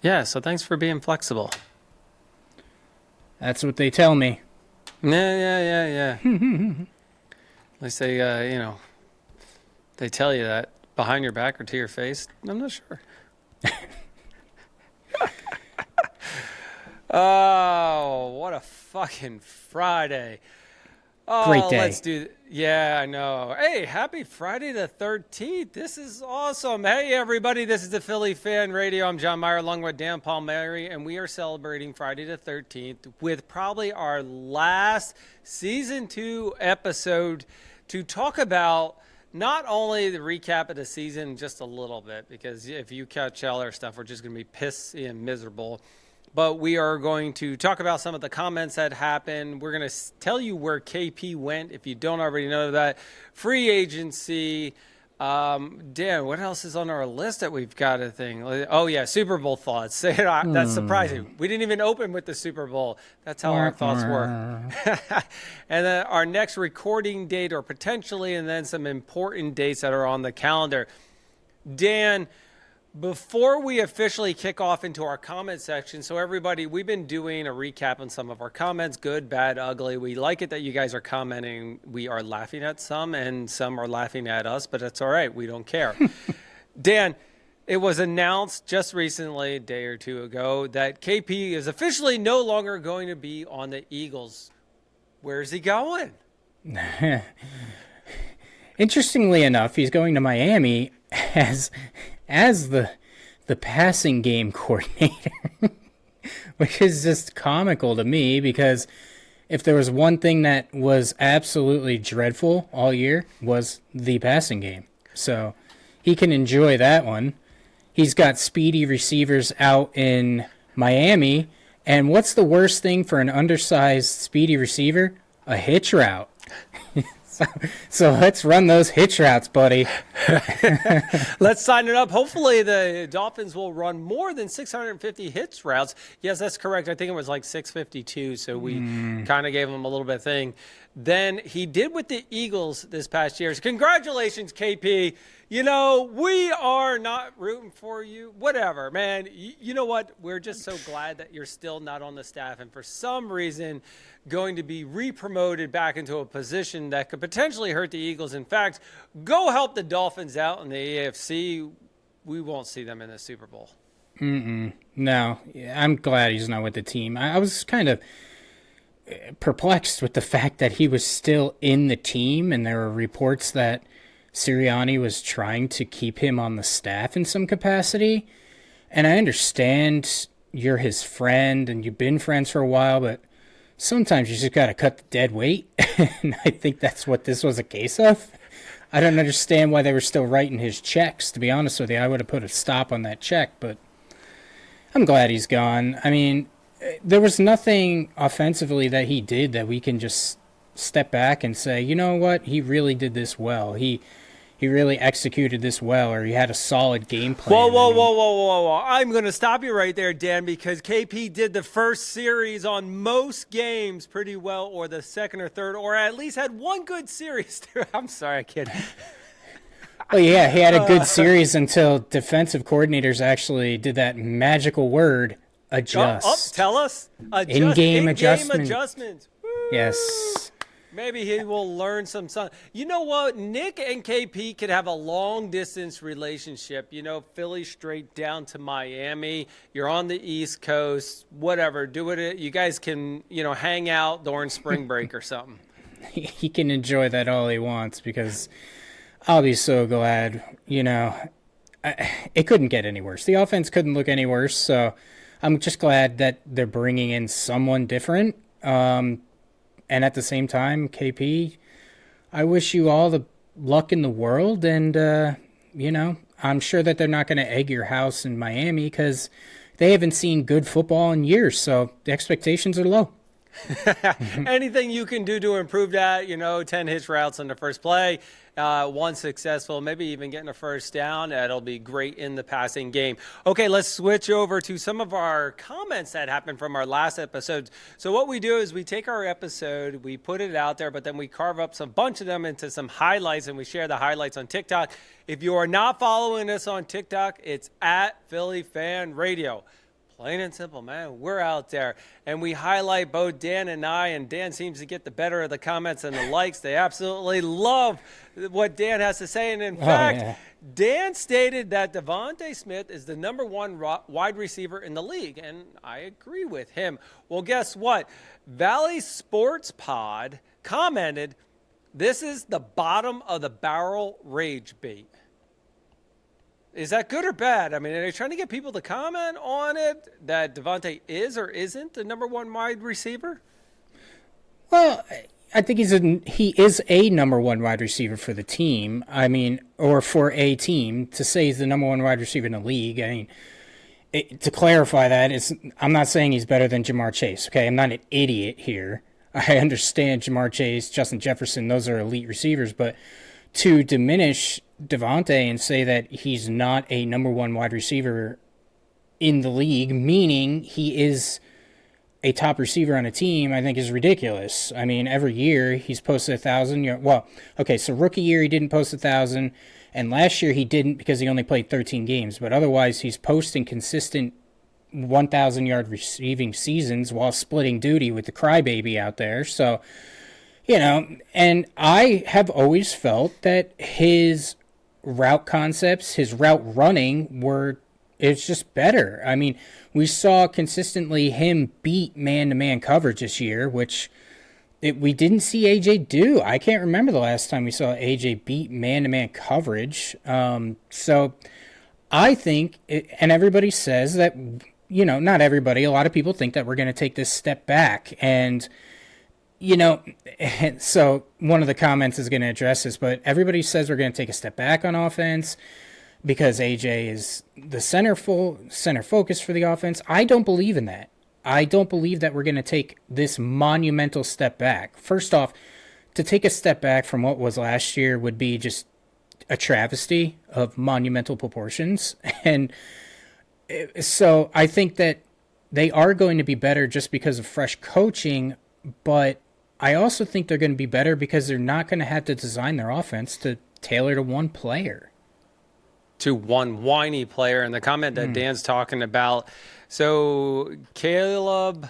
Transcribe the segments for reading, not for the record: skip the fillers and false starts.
Yeah, so thanks for being flexible. That's what they tell me. Yeah. At least they, they tell you that behind your back or to your face. I'm not sure. Oh, what a fucking Friday. Great Oh, day. let's do. Yeah, I know. Hey, happy Friday the 13th. This is awesome. Hey, everybody. This is the Philly Fan Radio. I'm John Myer along with Dan Palmieri, and we are celebrating Friday the 13th with probably our last season 2 episode to talk about not only the recap of the season just a little bit, because if you catch all our stuff, we're just going to be pissy and miserable. But we are going to talk about some of the comments that happened. We're going to tell you where KP went if you don't already know that. Free agency. Dan, what else is on our list that we've got a thing? Oh, yeah, Super Bowl thoughts. That's surprising. We didn't even open with the Super Bowl. That's how our thoughts work. And then our next recording date or potentially, and then some important dates that are on the calendar. Dan, before we officially kick off into our comment section, so everybody, we've been doing a recap on some of our comments, good, bad, ugly. We like it that you guys are commenting. We are laughing at some, and some are laughing at us, but that's all right. We don't care. Dan, it was announced just recently, a day or two ago, that KP is officially no longer going to be on the Eagles. Where's he going? Interestingly enough, he's going to Miami as the passing game coordinator, which is just comical to me because if there was one thing that was absolutely dreadful all year was the passing game. So he can enjoy that one. He's got speedy receivers out in Miami, and what's the worst thing for an undersized speedy receiver? A hitch route. So let's run those hitch routes, buddy. Let's sign it up. Hopefully the Dolphins will run more than 650 hitch routes. Yes, that's correct. I think it was like 652, so we kind of gave him a little bit of thing. Then he did with the Eagles this past year. So congratulations, KP. You know, we are not rooting for you. Whatever, man. You know what? We're just so glad that you're still not on the staff and for some reason going to be re-promoted back into a position that could potentially hurt the Eagles. In fact, go help the Dolphins out in the AFC. We won't see them in the Super Bowl. No, I'm glad he's not with the team. I was kind of perplexed with the fact that he was still in the team, and there were reports that Sirianni was trying to keep him on the staff in some capacity. And I understand you're his friend and you've been friends for a while, but sometimes you just got to cut the dead weight. And I think that's what this was a case of. I don't understand why they were still writing his checks. To be honest with you, I would have put a stop on that check, but I'm glad he's gone. I mean, there was nothing offensively that he did that we can just step back and say, you know what, he really did this well. He really executed this well, or he had a solid game plan. Whoa. I'm going to stop you right there, Dan, because KP did the first series on most games pretty well, or the second or third, or at least had one good series. I'm sorry, kid. Well, yeah, he had a good series until defensive coordinators actually did that magical word, adjust. Tell us. In-game adjustment. Adjustments. Yes. Maybe he will learn some. You know what? Nick and KP could have a long-distance relationship. You know, Philly straight down to Miami. You're on the East Coast. Whatever. Do it. You guys can, hang out during spring break or something. He can enjoy that all he wants because I'll be so glad. It couldn't get any worse. The offense couldn't look any worse. So I'm just glad that they're bringing in someone different. And at the same time, KP, I wish you all the luck in the world. And, I'm sure that they're not going to egg your house in Miami because they haven't seen good football in years. So the expectations are low. Anything you can do to improve that, 10 hitch routes on the first play, one successful, maybe even getting a first down. That'll be great in the passing game. Okay, let's switch over to some of our comments that happened from our last episode. So what we do is we take our episode, we put it out there, but then we carve up some bunch of them into some highlights, and we share the highlights on TikTok. If you are not following us on TikTok, it's at Philly Fan Radio. Plain and simple, man. We're out there, and we highlight both Dan and I, and Dan seems to get the better of the comments and the likes. They absolutely love what Dan has to say, and in fact, Dan stated that Devonta Smith is the number one wide receiver in the league, and I agree with him. Well, guess what? Valley Sports Pod commented, "This is the bottom of the barrel rage bait." Is that good or bad? I mean, are they trying to get people to comment on it that Devonta is or isn't the number one wide receiver? Well, I think he is a number one wide receiver for the team. I mean, or for a team. To say he's the number one wide receiver in the league, I mean, to clarify that, I'm not saying he's better than Jamar Chase, okay? I'm not an idiot here. I understand Jamar Chase, Justin Jefferson, those are elite receivers, but to diminish Devonta and say that he's not a number one wide receiver in the league, meaning he is a top receiver on a team, I think is ridiculous. I mean, every year he's posted 1,000. Well, okay, so rookie year he didn't post 1,000, and last year he didn't because he only played 13 games. But otherwise, he's posting consistent 1,000-yard receiving seasons while splitting duty with the crybaby out there. So, you know, and I have always felt that his route concepts, his route running it's just better. I mean, we saw consistently him beat man-to-man coverage this year, which we didn't see AJ do. I can't remember the last time we saw AJ beat man-to-man coverage. So I think, and everybody says that, you know, not everybody, a lot of people think that we're going to take this step back. And, you know, so one of the comments is going to address this, but everybody says we're going to take a step back on offense because AJ is the center focus for the offense. I don't believe in that. I don't believe that we're going to take this monumental step back. First off, to take a step back from what was last year would be just a travesty of monumental proportions. And so I think that they are going to be better just because of fresh coaching, but I also think they're going to be better because they're not going to have to design their offense to tailor to one player. To one whiny player. And the comment that Dan's talking about, so Caleb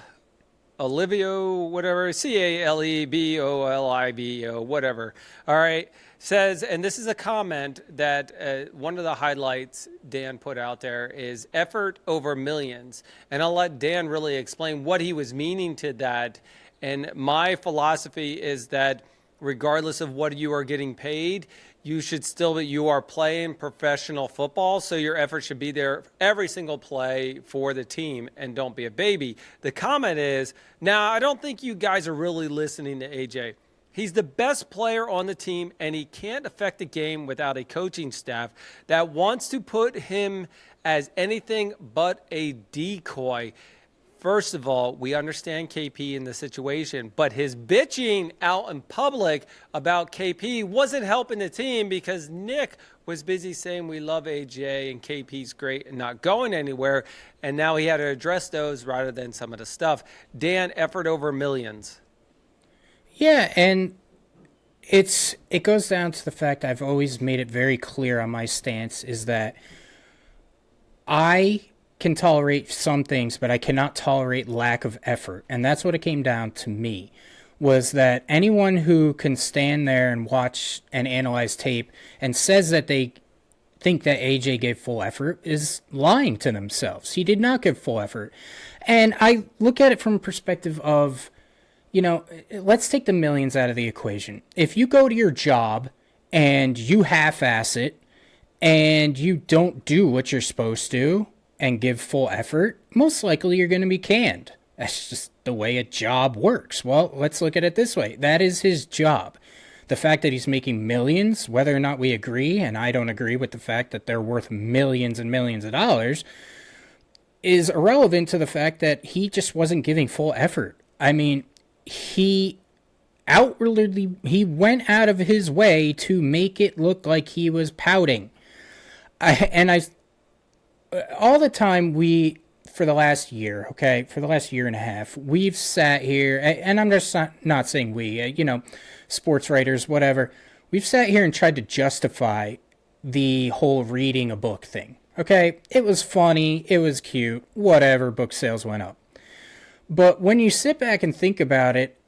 Olivio, whatever, CALEBOLIVO, whatever, all right, says, and this is a comment that one of the highlights Dan put out there is effort over millions. And I'll let Dan really explain what he was meaning to that. And my philosophy is that regardless of what you are getting paid, you are playing professional football, so your effort should be there every single play for the team, and don't be a baby. The comment is, now, I don't think you guys are really listening to AJ. He's the best player on the team, and he can't affect the game without a coaching staff that wants to put him as anything but a decoy. First of all, we understand KP in the situation, but his bitching out in public about KP wasn't helping the team because Nick was busy saying we love AJ and KP's great and not going anywhere, and now he had to address those rather than some of the stuff. Dan, effort over millions. Yeah, and it goes down to the fact I've always made it very clear on my stance is that I can tolerate some things, but I cannot tolerate lack of effort. And that's what it came down to me, was that anyone who can stand there and watch and analyze tape and says that they think that AJ gave full effort is lying to themselves. He did not give full effort. And I look at it from a perspective of, you know, let's take the millions out of the equation. If you go to your job and you half-ass it and you don't do what you're supposed to, and give full effort, most likely you're going to be canned. That's just the way a job works. Well, let's look at it this way. That is his job. The fact that he's making millions, whether or not we agree, and I don't agree with the fact that they're worth millions and millions of dollars, is irrelevant to the fact that he just wasn't giving full effort. I mean, he went out of his way to make it look like he was pouting. All the time for the last year and a half, we've sat here, and I'm just not saying we, sports writers, whatever, we've sat here and tried to justify the whole reading a book thing. Okay, it was funny, it was cute, whatever, book sales went up. But when you sit back and think about it,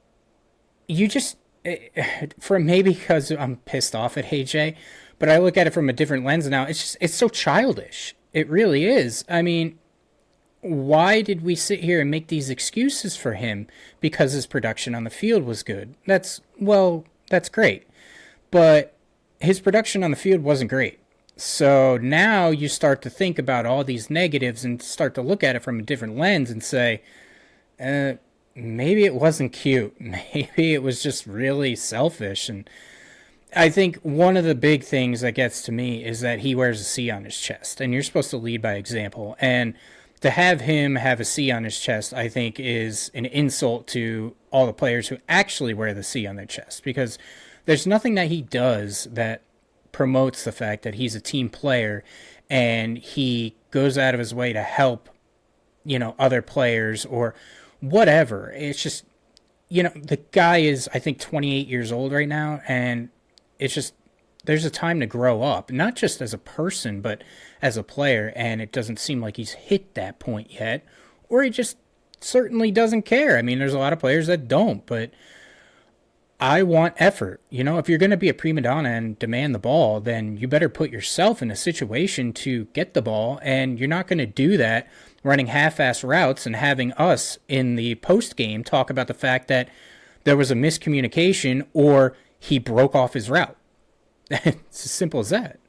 you just, from maybe because I'm pissed off at AJ, but I look at it from a different lens now. It's so childish. It really is. I mean, why did we sit here and make these excuses for him because his production on the field was good? That's great. But his production on the field wasn't great. So now you start to think about all these negatives and start to look at it from a different lens and say, maybe it wasn't cute. Maybe it was just really selfish. And I think one of the big things that gets to me is that he wears a C on his chest, and you're supposed to lead by example. And to have him have a C on his chest, I think, is an insult to all the players who actually wear the C on their chest, because there's nothing that he does that promotes the fact that he's a team player and he goes out of his way to help, other players or whatever. It's just, the guy is, I think, 28 years old right now, and it's just, there's a time to grow up, not just as a person, but as a player, and it doesn't seem like he's hit that point yet, or he just certainly doesn't care. I mean, there's a lot of players that don't, but I want effort. If you're going to be a prima donna and demand the ball, then you better put yourself in a situation to get the ball, and you're not going to do that running half-ass routes and having us in the post-game talk about the fact that there was a miscommunication or he broke off his route. It's as simple as that.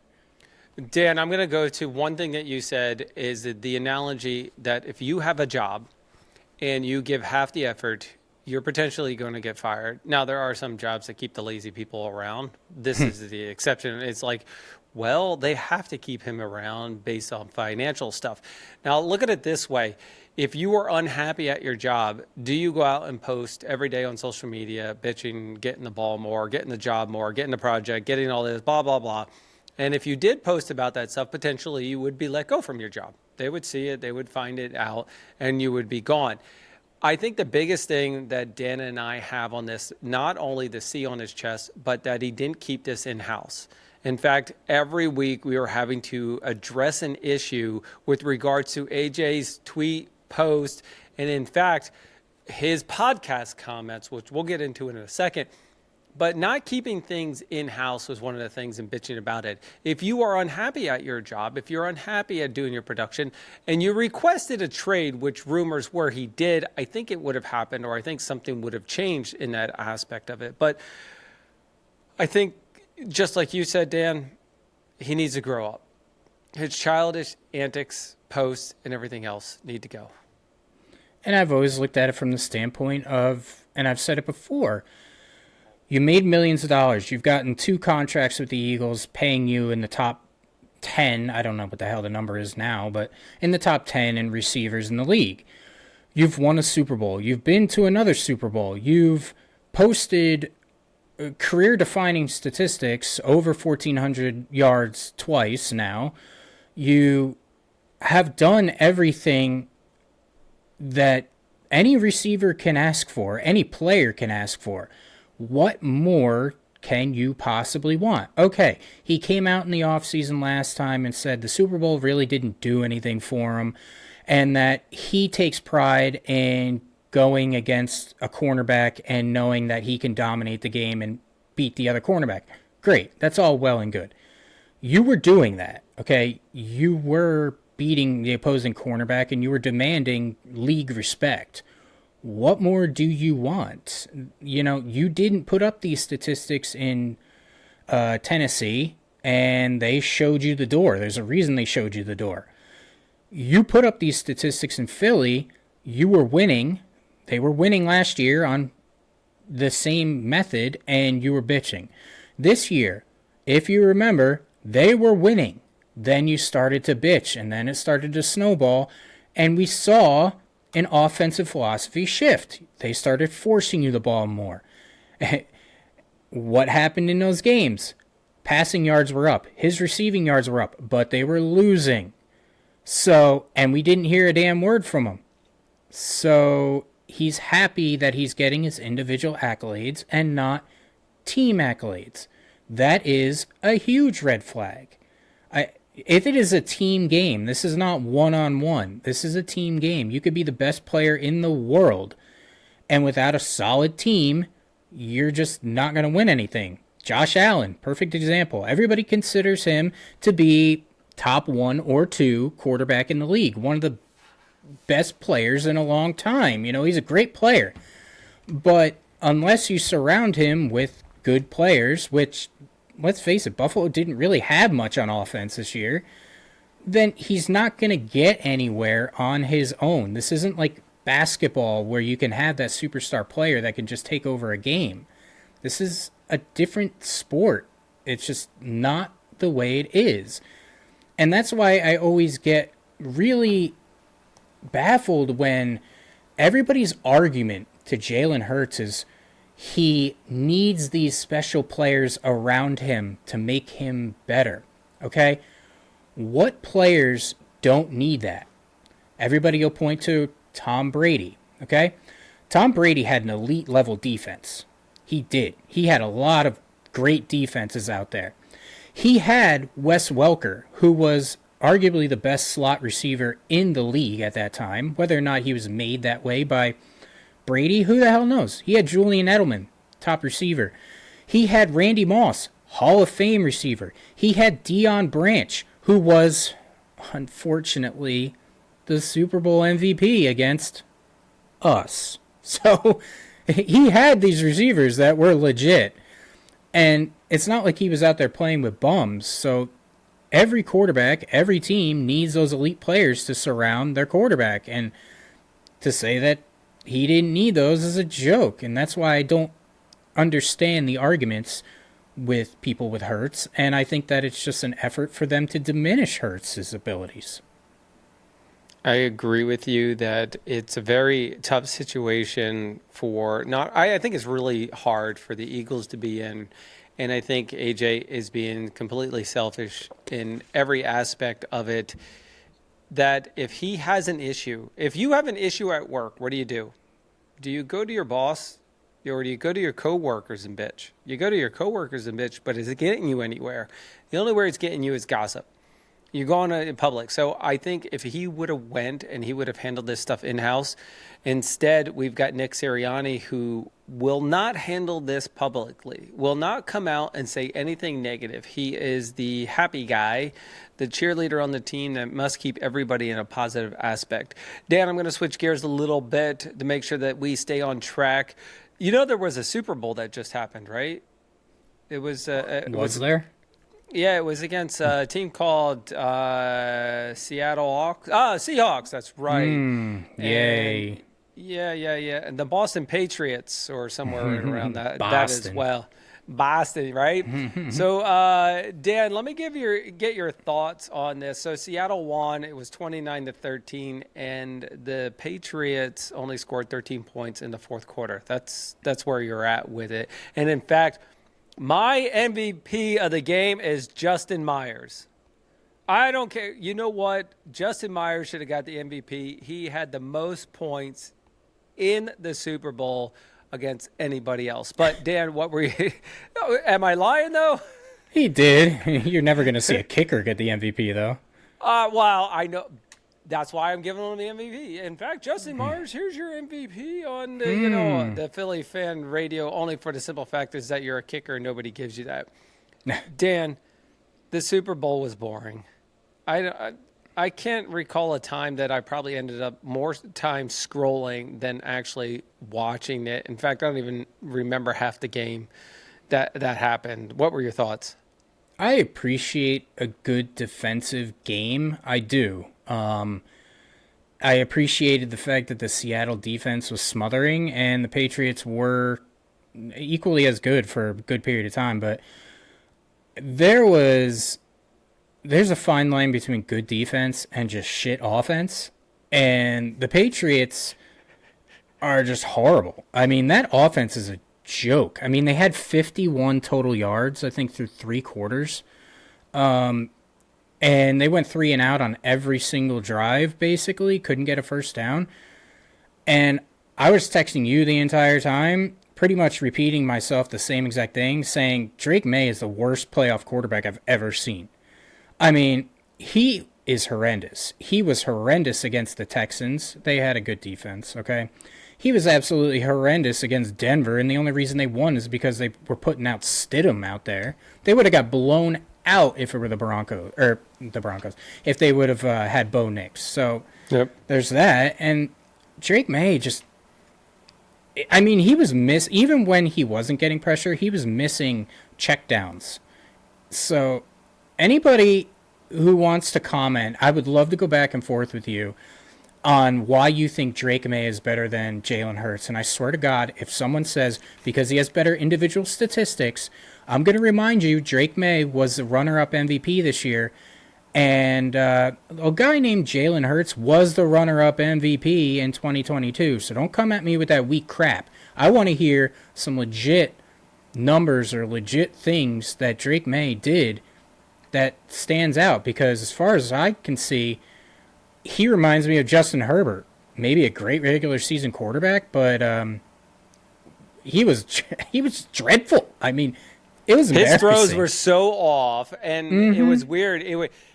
Dan, I'm going to go to one thing that you said is the analogy that if you have a job and you give half the effort, you're potentially going to get fired. Now, there are some jobs that keep the lazy people around. This is the exception. It's like, well, they have to keep him around based on financial stuff. Now, look at it this way. If you are unhappy at your job, do you go out and post every day on social media, bitching, getting the ball more, getting the job more, getting the project, getting all this, blah, blah, blah? And if you did post about that stuff, potentially you would be let go from your job. They would see it, they would find it out, and you would be gone. I think the biggest thing that Dan and I have on this, not only the C on his chest, but that he didn't keep this in-house. In fact, every week we were having to address an issue with regards to AJ's tweet, post, and in fact, his podcast comments, which we'll get into in a second. But not keeping things in-house was one of the things in bitching about it. If you are unhappy at your job, if you're unhappy at doing your production, and you requested a trade, which rumors were he did, I think it would have happened, or I think something would have changed in that aspect of it. But I think, just like you said, Dan, he needs to grow up. His childish antics, posts, and everything else need to go. And I've always looked at it from the standpoint of, and I've said it before, you made millions of dollars. You've gotten 2 contracts with the Eagles paying you in the top 10. I don't know what the hell the number is now, but in the top 10 in receivers in the league. You've won a Super Bowl. You've been to another Super Bowl. You've posted career-defining statistics, over 1,400 yards twice now. You have done everything that any receiver can ask for, any player can ask for. What more can you possibly want? Okay, he came out in the offseason last time and said the Super Bowl really didn't do anything for him, and that he takes pride in going against a cornerback and knowing that he can dominate the game and beat the other cornerback. Great, that's all well and good. You were doing that, okay? You were beating the opposing cornerback and you were demanding league respect. What more do you want? You didn't put up these statistics in Tennessee, and they showed you the door. There's a reason they showed you the door. You put up these statistics in Philly. You were winning. They were winning last year on the same method, and you were bitching. This year, if you remember, they were winning. Then you started to bitch, and then it started to snowball, and we saw an offensive philosophy shift. They started forcing you the ball more. What happened in those games? Passing yards were up. His receiving yards were up, but they were losing. So, and we didn't hear a damn word from him. So, he's happy that he's getting his individual accolades and not team accolades. That is a huge red flag. If it is a team game, this is not one-on-one. This is a team game. You could be the best player in the world, and without a solid team, you're just not going to win anything. Josh Allen, perfect example. Everybody considers him to be top 1 or 2 quarterback in the league. One of the best players in a long time. He's a great player. But unless you surround him with good players, which, let's face it, Buffalo didn't really have much on offense this year, then he's not going to get anywhere on his own. This isn't like basketball where you can have that superstar player that can just take over a game. This is a different sport. It's just not the way it is. And that's why I always get really baffled when everybody's argument to Jalen Hurts is he needs these special players around him to make him better. Okay? What players don't need that? Everybody will point to Tom Brady. Okay? Tom Brady had an elite level defense. He did. He had a lot of great defenses out there. He had Wes Welker, who was arguably the best slot receiver in the league at that time. Whether or not he was made that way by Brady, who the hell knows? He had Julian Edelman, top receiver. He had Randy Moss, Hall of Fame receiver. He had Deion Branch, who was, unfortunately, the Super Bowl MVP against us. So he had these receivers that were legit. And it's not like he was out there playing with bums. So every quarterback, every team needs those elite players to surround their quarterback. And to say that he didn't need those is a joke. And that's why I don't understand the arguments with people with Hurts. And I think that it's just an effort for them to diminish Hurts' abilities. I agree with you that it's a very tough situation I think it's really hard for the Eagles to be in. And I think AJ is being completely selfish in every aspect of it. That if he has an issue, if you have an issue at work, what do? Do you go to your boss or do you go to your coworkers and bitch? You go to your coworkers and bitch, but is it getting you anywhere? The only way it's getting you is gossip. You go on in public. So I think if he would have went and he would have handled this stuff in-house, instead we've got Nick Sirianni, who will not handle this publicly, will not come out and say anything negative. He is the happy guy, the cheerleader on the team that must keep everybody in a positive aspect. Dan, I'm going to switch gears a little bit to make sure that we stay on track. There was a Super Bowl that just happened, right? It was... was there? Yeah, it was against a team called Seahawks. That's right. Yay. Yeah. And the Boston Patriots, or somewhere around that as well. Boston, right? So, Dan, let me get your thoughts on this. So Seattle won. It was 29-13, and the Patriots only scored 13 points in the fourth quarter. That's where you're at with it. And in fact, my MVP of the game is Justin Myers. I don't care. You know what? Justin Myers should have got the MVP. He had the most points in the Super Bowl against anybody else. But, Dan, what were you? Am I lying, though? He did. You're never going to see a kicker get the MVP, though. Well, I know. That's why I'm giving him the MVP. In fact, Justin Myers, here's your MVP on the, the Philly fan radio, only for the simple fact is that you're a kicker and nobody gives you that. Dan, the Super Bowl was boring. I can't recall a time that I probably ended up more time scrolling than actually watching it. In fact, I don't even remember half the game that happened. What were your thoughts? I appreciate a good defensive game. I do. I appreciated the fact that the Seattle defense was smothering and the Patriots were equally as good for a good period of time, but there's a fine line between good defense and just shit offense, and the Patriots are just horrible. I mean, that offense is a joke. I mean, they had 51 total yards, I think, through 3 quarters. And they went 3 and out on every single drive, basically. Couldn't get a first down. And I was texting you the entire time, pretty much repeating myself the same exact thing, saying Drake May is the worst playoff quarterback I've ever seen. I mean, he is horrendous. He was horrendous against the Texans. They had a good defense, okay? He was absolutely horrendous against Denver, and the only reason they won is because they were putting out Stidham out there. They would have got blown out if it were the Broncos, if they would have had Bo Nix. So there's that. And Drake May just, I mean, he was even when he wasn't getting pressure, he was missing checkdowns. So anybody who wants to comment, I would love to go back and forth with you on why you think Drake May is better than Jalen Hurts. And I swear to God, if someone says because he has better individual statistics, I'm going to remind you, Drake May was the runner-up MVP this year. And a guy named Jalen Hurts was the runner-up MVP in 2022. So don't come at me with that weak crap. I want to hear some legit numbers or legit things that Drake May did that stands out. Because as far as I can see, he reminds me of Justin Herbert. Maybe a great regular season quarterback, but he was dreadful. I mean, it was embarrassing. His throws were so off, and it was weird.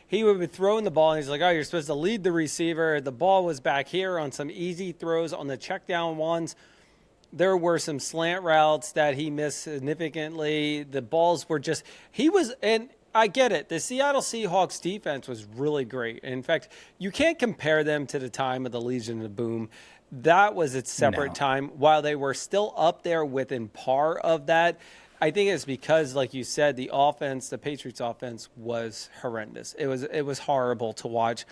He would be throwing the ball, and he's like, oh, you're supposed to lead the receiver. The ball was back here on some easy throws. On the check down ones, there were some slant routes that he missed significantly. The balls were just – and I get it. The Seattle Seahawks defense was really great. In fact, you can't compare them to the time of the Legion of Boom. That was its separate time. While they were still up there within par of that, I think it's because, like you said, the offense, the Patriots offense was horrendous. It was horrible to watch.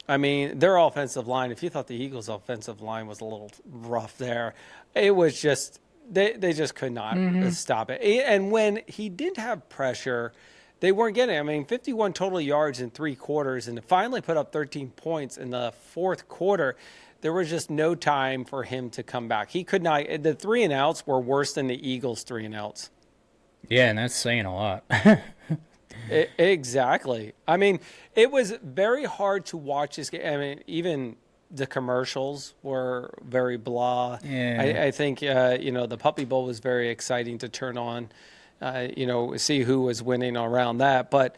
I mean, their offensive line, if you thought the Eagles' offensive line was a little rough there, it was just, they just could not stop it. And when he didn't have pressure, they weren't getting it. I mean, 51 total yards in 3 quarters, and finally put up 13 points in the 4th quarter. There was just no time for him to come back. He could not. The 3-and-outs were worse than the Eagles' 3-and-outs. Yeah, and that's saying a lot. Exactly. I mean, it was very hard to watch this game. I mean, even the commercials were very blah. Yeah. I think, the Puppy Bowl was very exciting to turn on, see who was winning around that. But,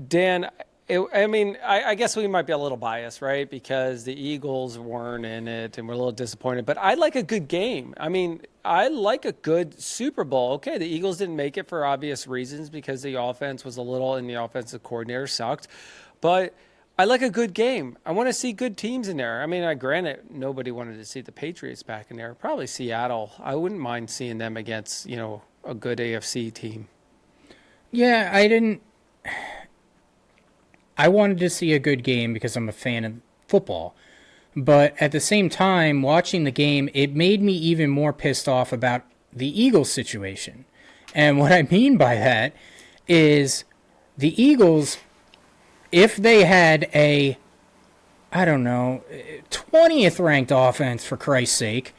Dan, I guess we might be a little biased, right? Because the Eagles weren't in it and we're a little disappointed. But I like a good game. I mean, I like a good Super Bowl. Okay, the Eagles didn't make it for obvious reasons because the offense was a little and the offensive coordinator sucked. But I like a good game. I want to see good teams in there. I mean, granted, nobody wanted to see the Patriots back in there. Probably Seattle. I wouldn't mind seeing them against, a good AFC team. Yeah, I wanted to see a good game because I'm a fan of football. But at the same time, watching the game, it made me even more pissed off about the Eagles situation. And what I mean by that is the Eagles, if they had a, 20th ranked offense, for Christ's sake,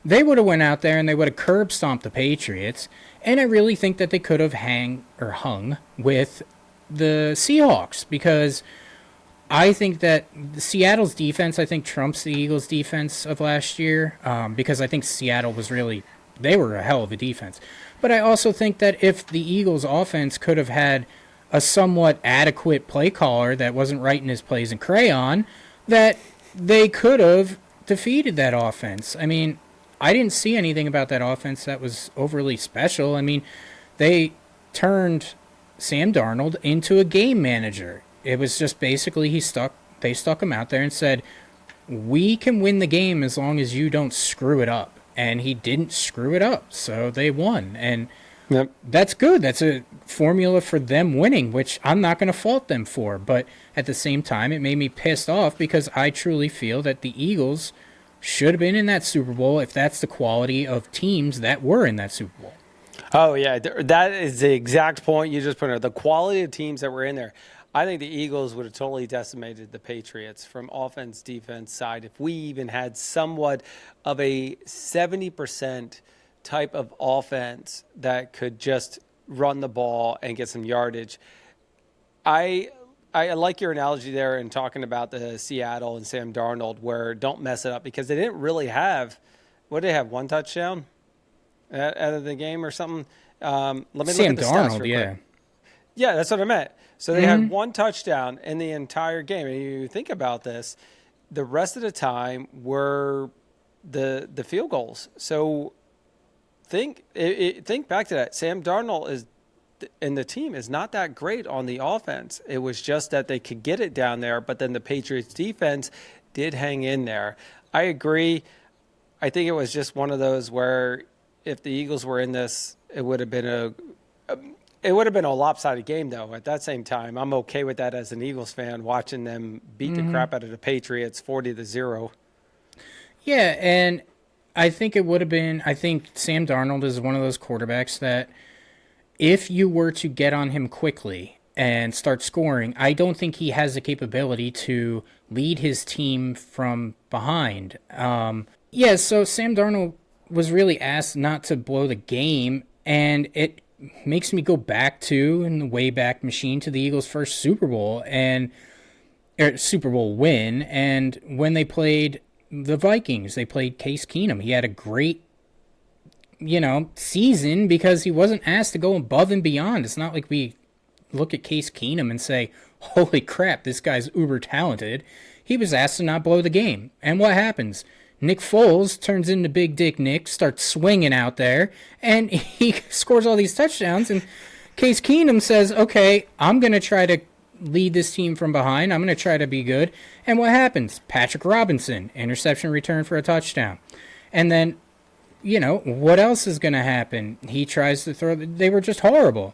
they would have went out there and they would have curb stomped the Patriots. And I really think that they could have hung with the Seahawks, because I think that Seattle's defense, trumps the Eagles' defense of last year, because I think Seattle they were a hell of a defense. But I also think that if the Eagles' offense could have had a somewhat adequate play caller that wasn't writing his plays in crayon, that they could have defeated that offense. I mean, I didn't see anything about that offense that was overly special. I mean, they turned Sam Darnold into a game manager. It was just basically they stuck him out there and said, we can win the game as long as you don't screw it up. And he didn't screw it up, so they won. And that's good. That's a formula for them winning, which I'm not going to fault them for. But at the same time, it made me pissed off because I truly feel that the Eagles should have been in that Super Bowl if that's the quality of teams that were in that Super Bowl. Oh, yeah. That is the exact point you just put in. The quality of teams that were in there. I think the Eagles would have totally decimated the Patriots from offense, defense side if we even had somewhat of a 70% type of offense that could just run the ball and get some yardage. I like your analogy there in talking about the Seattle and Sam Darnold, where don't mess it up, because they didn't really have, what did they have, 1 touchdown out of the game or something? Let me Sam look at the Darnold, stats real quick. Yeah, that's what I meant. So they had one touchdown in the entire game. And you think about this, the rest of the time were the field goals. So think back to that. Sam Darnold is and the team is not that great on the offense. It was just that they could get it down there, but then the Patriots defense did hang in there. I agree. I think it was just one of those where if the Eagles were in this, it would have been a lopsided game, though. At that same time, I'm okay with that as an Eagles fan, watching them beat the crap out of the Patriots 40-0. Yeah, and I think it would have been. I think Sam Darnold is one of those quarterbacks that if you were to get on him quickly and start scoring, I don't think he has the capability to lead his team from behind. So Sam Darnold was really asked not to blow the game, and it makes me go back to, in the Wayback Machine, to the Eagles' first Super Bowl Super Bowl win, and when they played the Vikings, they played Case Keenum. He had a great season because he wasn't asked to go above and beyond. It's not like we look at Case Keenum and say, holy crap, this guy's uber talented. He was asked to not blow the game. And what happens? Nick Foles turns into Big Dick Nick, starts swinging out there, and he scores all these touchdowns. And Case Keenum says, okay, I'm going to try to lead this team from behind. I'm going to try to be good. And what happens? Patrick Robinson, interception return for a touchdown. And then what else is going to happen? He tries to throw. They were just horrible.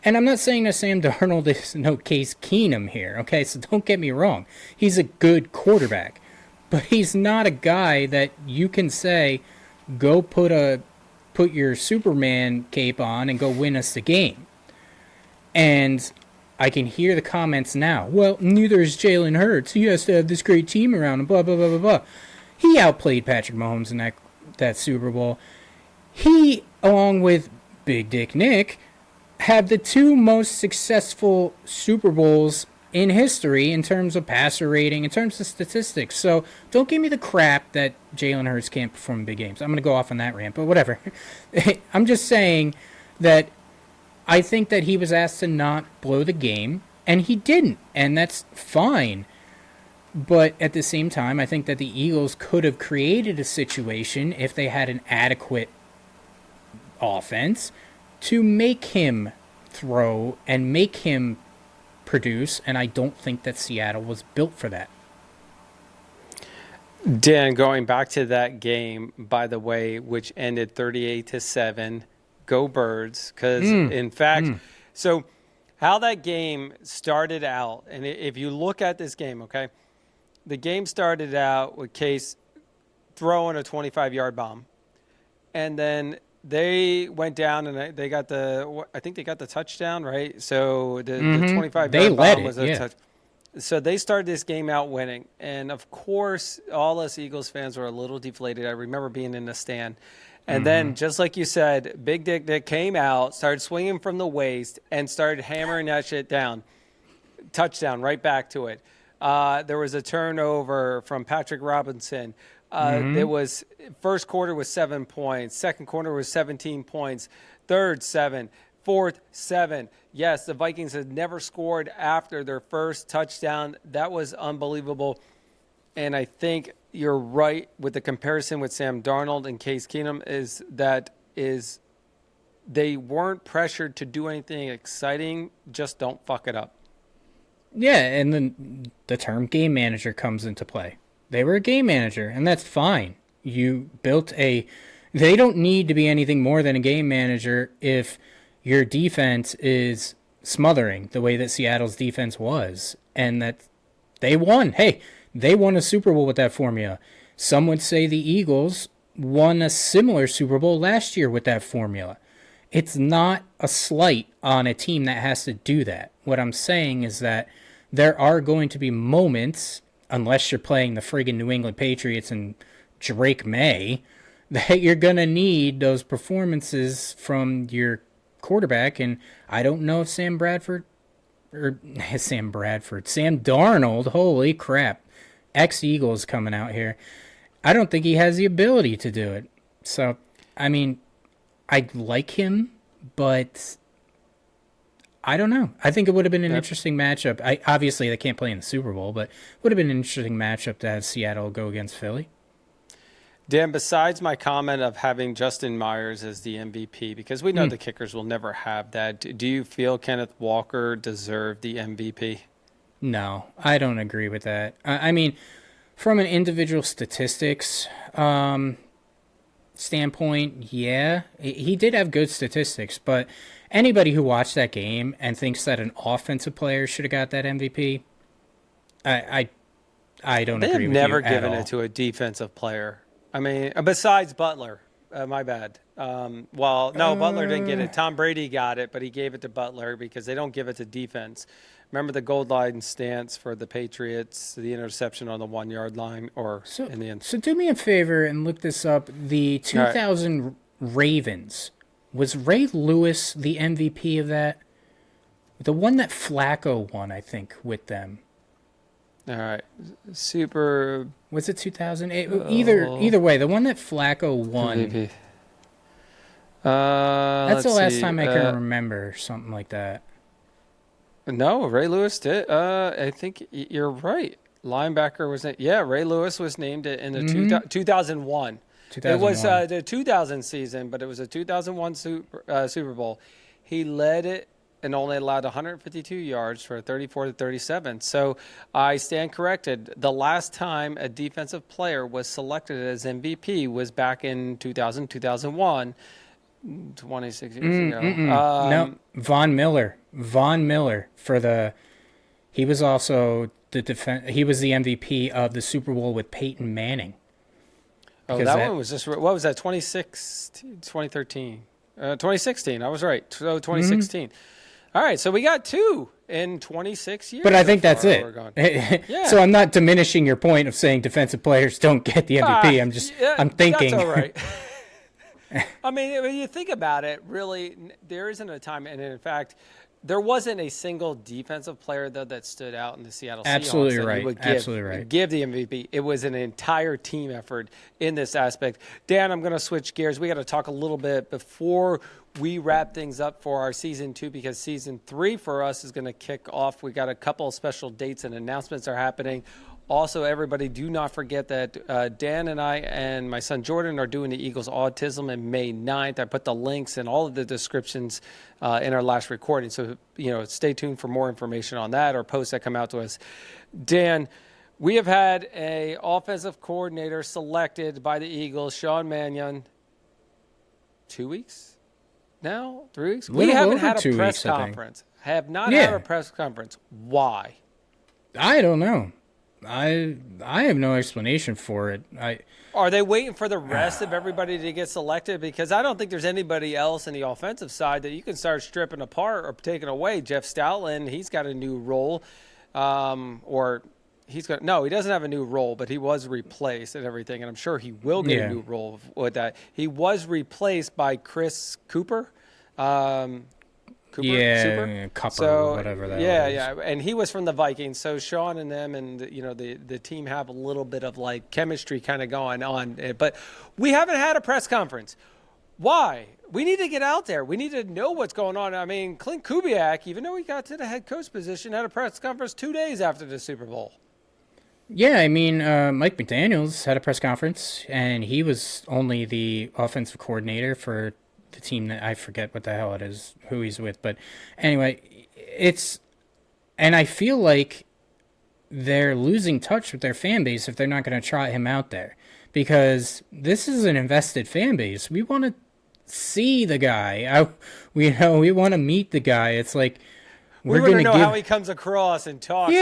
And I'm not saying that Sam Darnold is no Case Keenum here, okay? So don't get me wrong. He's a good quarterback. But he's not a guy that you can say, go put your Superman cape on and go win us the game. And I can hear the comments now. Well, neither is Jalen Hurts. He has to have this great team around him, blah, blah, blah, blah, blah. He outplayed Patrick Mahomes in that Super Bowl. He, along with Big Dick Nick, have the two most successful Super Bowls in history in terms of passer rating, in terms of statistics. So don't give me the crap that Jalen Hurts can't perform in big games. I'm going to go off on that rant, but whatever. I'm just saying that I think that he was asked to not blow the game, and he didn't, and that's fine. But at the same time, I think that the Eagles could have created a situation if they had an adequate offense to make him throw and make him produce, and I don't think that Seattle was built for that. Dan, going back to that game, by the way, which ended 38-7, go Birds, because in fact, so how that game started out, and if you look at this game, okay, the game started out with Case throwing a 25-yard bomb, and then they went down and they got I think they got the touchdown, right? So the 25-yard bomb was a touch. So they started this game out winning. And, of course, all us Eagles fans were a little deflated. I remember being in the stand. And then, just like you said, Big Dick Nick came out, started swinging from the waist, and started hammering that shit down. Touchdown, right back to it. There was a turnover from Patrick Robinson. It was first quarter was 7 points. Second quarter was 17 points. Third, 7. Fourth, 7. Yes, the Vikings had never scored after their first touchdown. That was unbelievable. And I think you're right with the comparison with Sam Darnold and Case Keenum is they weren't pressured to do anything exciting. Just don't fuck it up. Yeah, and then the term game manager comes into play. They were a game manager, and that's fine. You built they don't need to be anything more than a game manager if your defense is smothering the way that Seattle's defense was, and that they won. Hey, they won a Super Bowl with that formula. Some would say the Eagles won a similar Super Bowl last year with that formula. It's not a slight on a team that has to do that. What I'm saying is that there are going to be moments, unless you're playing the friggin' New England Patriots and Drake May, that you're going to need those performances from your quarterback. And I don't know if Sam Darnold, holy crap, ex-Eagles coming out here. I don't think he has the ability to do it. So, I mean, I like him, but I don't know. I think it would have been an interesting matchup. Obviously they can't play in the Super Bowl, but it would have been an interesting matchup to have Seattle go against Philly. Dan, besides my comment of having Justin Myers as the MVP, because we know the kickers will never have that, do you feel Kenneth Walker deserved the MVP? No, I don't agree with that. I mean, from an individual statistics standpoint, yeah, he did have good statistics, but anybody who watched that game and thinks that an offensive player should have got that MVP, I don't agree with you at all. They have never given it to a defensive player. I mean, besides Butler. My bad. Butler didn't get it. Tom Brady got it, but he gave it to Butler because they don't give it to defense. Remember the gold line stance for the Patriots, the interception on the 1 yard line, in the end. So do me a favor and look this up. The 2000 Ravens, was Ray Lewis the MVP of that? The one that Flacco won, I think, with them. All right. Was it 2008? Either way, the one that Flacco won. MVP. That's the last time I can remember something like that. No, Ray Lewis did. I think you're right. Linebacker was named. Yeah, Ray Lewis was named in the 2001. It was the 2000 season, but it was a 2001 Super Bowl. He led it and only allowed 152 yards for 34-37. So I stand corrected. The last time a defensive player was selected as MVP was back in 2000, 2001, 26 years ago. No, Von Miller he was also he was the MVP of the Super Bowl with Peyton Manning. Oh, that one was just, what was that, 2013? 2016, I was right. So 2016. All right, so we got two in 26 years. But I think that's it. Yeah. So I'm not diminishing your point of saying defensive players don't get the MVP. I'm thinking. That's all right. I mean, when you think about it, really, there isn't a time, and in fact, there wasn't a single defensive player, though, that stood out in the Seattle Seahawks. Absolutely right. Absolutely right. Give the MVP. It was an entire team effort in this aspect. Dan, I'm going to switch gears. We got to talk a little bit before we wrap things up for our season 2, because season 3 for us is going to kick off. We got a couple of special dates and announcements are happening. Also, everybody, do not forget that Dan and I and my son Jordan are doing the Eagles Autism on May 9th. I put the links and all of the descriptions in our last recording. So, stay tuned for more information on that or posts that come out to us. Dan, we have had an offensive coordinator selected by the Eagles, Sean Mannion, 2 weeks now? 3 weeks? We haven't had a press conference. Have not had a press conference. Why? I don't know. I have no explanation for it. Are they waiting for the rest of everybody to get selected? Because I don't think there's anybody else in the offensive side that you can start stripping apart or taking away. Jeff Stoutland, he's got a new role, he doesn't have a new role, but he was replaced and everything, and I'm sure he will get a new role with that. He was replaced by Chris Cooper. Cooper, whatever that was. Yeah, and he was from the Vikings. So Sean and them and the team have a little bit of like chemistry kind of going on. But we haven't had a press conference. Why? We need to get out there. We need to know what's going on. I mean, Clint Kubiak, even though he got to the head coach position, had a press conference 2 days after the Super Bowl. Yeah, I mean, Mike McDaniels had a press conference, and he was only the offensive coordinator for the team that I forget what the hell it is, who he's with. But anyway, and I feel like they're losing touch with their fan base if they're not going to trot him out there, because this is an invested fan base. We want to see the guy. We want to meet the guy. It's like we want to know how he comes across and talks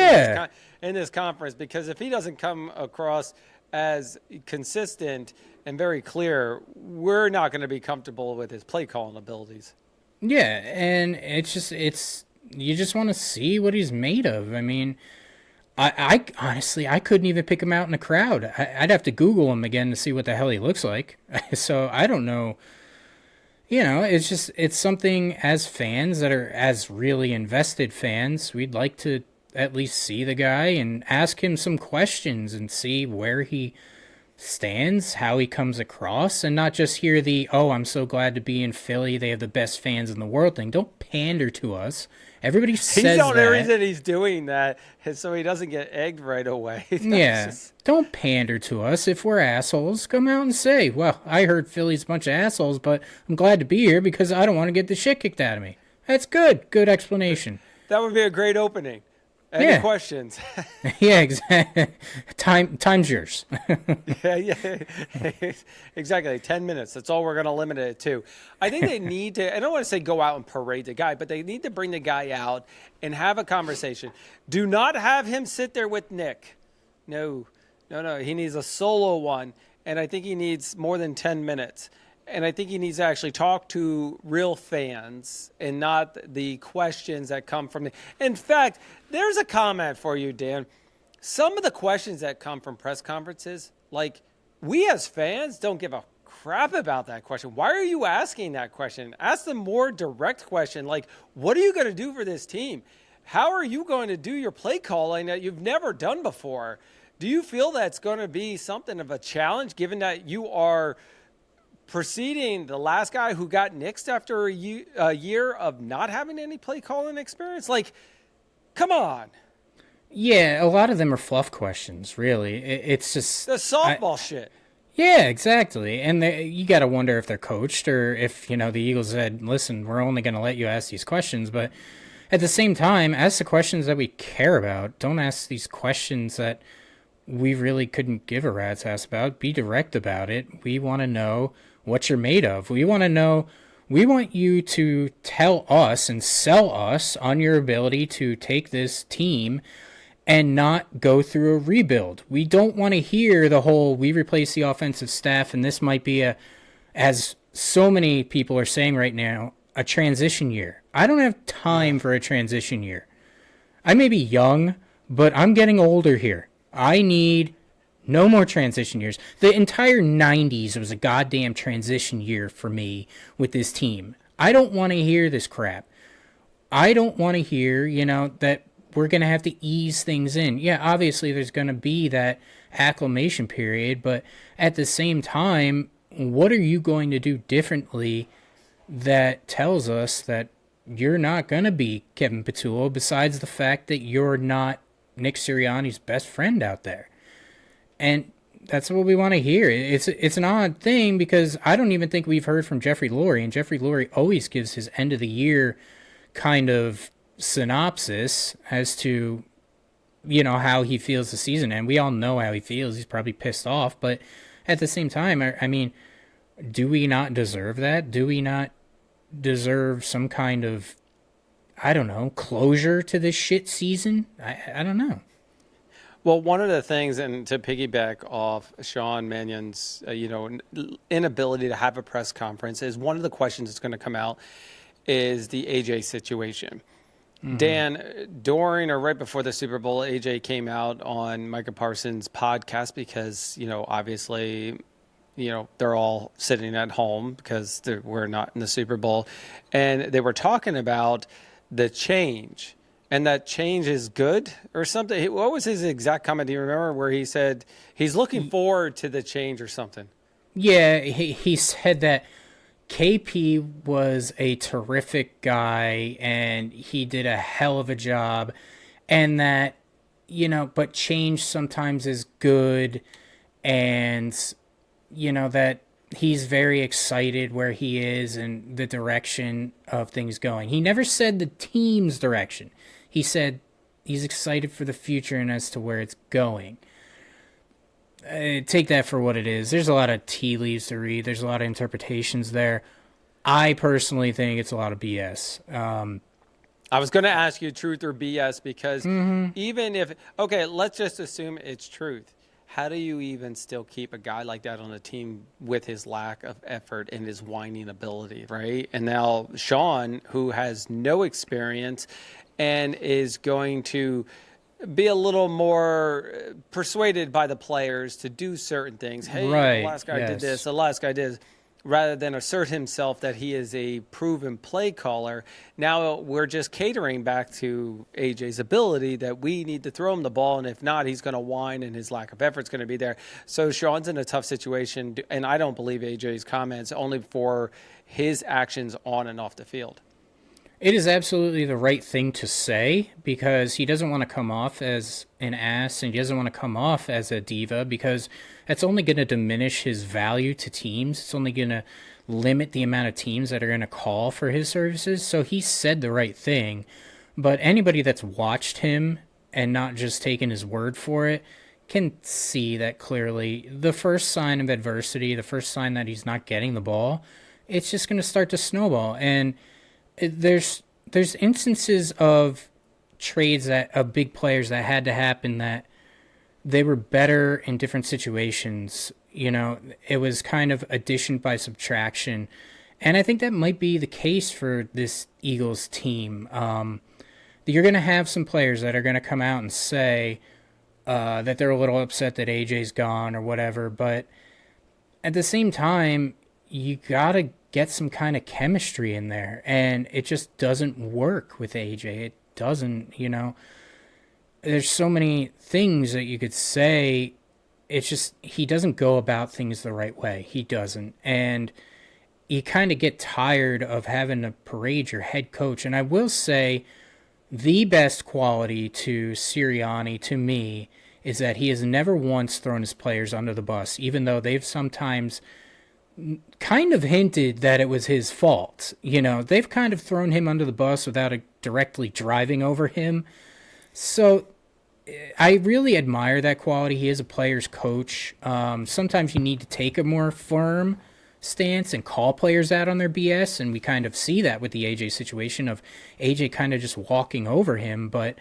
in this conference, because if he doesn't come across as consistent and very clear, we're not going to be comfortable with his play calling abilities. Yeah, and you just want to see what he's made of. I mean, I honestly, I couldn't even pick him out in a crowd. I'd have to Google him again to see what the hell he looks like. So I don't know. It's something as fans that are as really invested fans, we'd like to at least see the guy and ask him some questions and see where he stands, how he comes across, and not just hear the, oh, I'm so glad to be in Philly, they have the best fans in the world thing. Don't pander to us. Everybody says He's the only that. reason he's doing that is so he doesn't get egged right away. Yeah. Don't pander to us. If we're assholes, come out and say, well, I heard Philly's a bunch of assholes, but I'm glad to be here because I don't want to get the shit kicked out of me. That's good. Good explanation. That would be a great opening. Any questions? Yeah, exactly. Time's yours. yeah, exactly. 10 minutes. That's all we're going to limit it to. I think they need to, I don't want to say go out and parade the guy, but they need to bring the guy out and have a conversation. Do not have him sit there with Nick. No. He needs a solo one, and I think he needs more than 10 minutes. And I think he needs to actually talk to real fans and not the questions that come from the. In fact, there's a comment for you, Dan. Some of the questions that come from press conferences, like we as fans don't give a crap about that question. Why are you asking that question? Ask the more direct question, like, what are you going to do for this team? How are you going to do your play calling that you've never done before? Do you feel that's going to be something of a challenge given that you are preceding the last guy who got nixed after a year of not having any play calling experience? Like, come on. Yeah, a lot of them are fluff questions, really. It's just the softball shit. Yeah, exactly. And you got to wonder if they're coached or if, the Eagles said, listen, we're only going to let you ask these questions. But at the same time, ask the questions that we care about. Don't ask these questions that we really couldn't give a rat's ass about. Be direct about it. We want to know what you're made of. We want you to tell us and sell us on your ability to take this team and not go through a rebuild. We don't want to hear the whole, we replace the offensive staff and this might be as so many people are saying right now, a transition year. I don't have time for a transition year. I may be young, but I'm getting older here. I need no more transition years. The entire 90s was a goddamn transition year for me with this team. I don't want to hear this crap. I don't want to hear, that we're going to have to ease things in. Yeah, obviously there's going to be that acclimation period, but at the same time, what are you going to do differently that tells us that you're not going to be Kevin Patullo besides the fact that you're not Nick Sirianni's best friend out there? And that's what we want to hear. It's an odd thing because I don't even think we've heard from Jeffrey Lurie, and Jeffrey Lurie always gives his end of the year kind of synopsis as to, how he feels the season. And we all know how he feels. He's probably pissed off. But at the same time, I mean, do we not deserve that? Do we not deserve some kind of, closure to this shit season? I don't know. Well, one of the things, and to piggyback off Sean Mannion's, inability to have a press conference, is one of the questions that's going to come out is the AJ situation. Mm-hmm. Dan, during or right before the Super Bowl, AJ came out on Michael Parsons' podcast because, obviously, they're all sitting at home because we're not in the Super Bowl. And they were talking about the change. And that change is good or something. What was his exact comment? Do you remember where he said he's looking forward to the change or something? Yeah, he said that KP was a terrific guy and he did a hell of a job. And that, but change sometimes is good. And, that he's very excited where he is and the direction of things going. He never said the team's direction. He said he's excited for the future and as to where it's going. Take that for what it is. There's a lot of tea leaves to read. There's a lot of interpretations there. I personally think it's a lot of BS. I was going to ask you truth or BS because even if, okay, let's just assume it's truth. How do you even still keep a guy like that on a team with his lack of effort and his whining ability, right? And now Sean, who has no experience and is going to be a little more persuaded by the players to do certain things. Hey, right. the last guy did this, the last guy did this. rather than assert himself that he is a proven play caller. Now we're just catering back to AJ's ability that we need to throw him the ball, and if not, he's going to whine and his lack of effort is going to be there. So Sean's in a tough situation, and I don't believe AJ's comments only for his actions on and off the field. It is absolutely the right thing to say because he doesn't want to come off as an ass and he doesn't want to come off as a diva because that's only going to diminish his value to teams. It's only going to limit the amount of teams that are going to call for his services. So he said the right thing, but anybody that's watched him and not just taken his word for it can see that clearly. The first sign of adversity, the first sign that he's not getting the ball, it's just going to start to snowball. And there's instances of trades of big players that had to happen that they were better in different situations. You know, it was kind of addition by subtraction. And I think that might be the case for this Eagles team. You're going to have some players that are going to come out and say that they're a little upset that AJ's gone or whatever. But at the same time, you got to get some kind of chemistry in there, and it just doesn't work with AJ. It doesn't, there's so many things that you could say. It's just he doesn't go about things the right way. He doesn't, and you kind of get tired of having to parade your head coach. And I will say the best quality to Sirianni, to me, is that he has never once thrown his players under the bus, even though they've sometimes kind of hinted that it was his fault. They've kind of thrown him under the bus without directly driving over him. So I really admire that quality. He is a player's coach. Sometimes you need to take a more firm stance and call players out on their BS, and we kind of see that with the AJ situation of AJ kind of just walking over him. But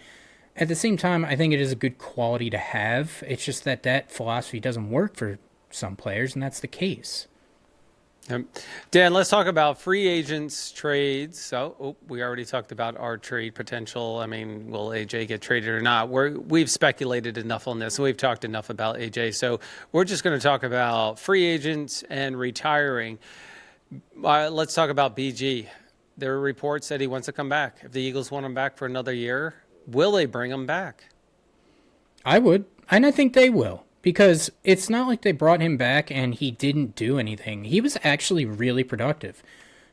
at the same time, I think it is a good quality to have. It's just that philosophy doesn't work for some players, and that's the case. Dan, let's talk about free agents, trades. So, we already talked about our trade potential. I mean, will AJ get traded or not? We've speculated enough on this, and we've talked enough about AJ. So we're just going to talk about free agents and retiring. Let's talk about BG. There are reports that he wants to come back. If the Eagles want him back for another year, will they bring him back? I would, and I think they will. Because it's not like they brought him back and he didn't do anything. He was actually really productive.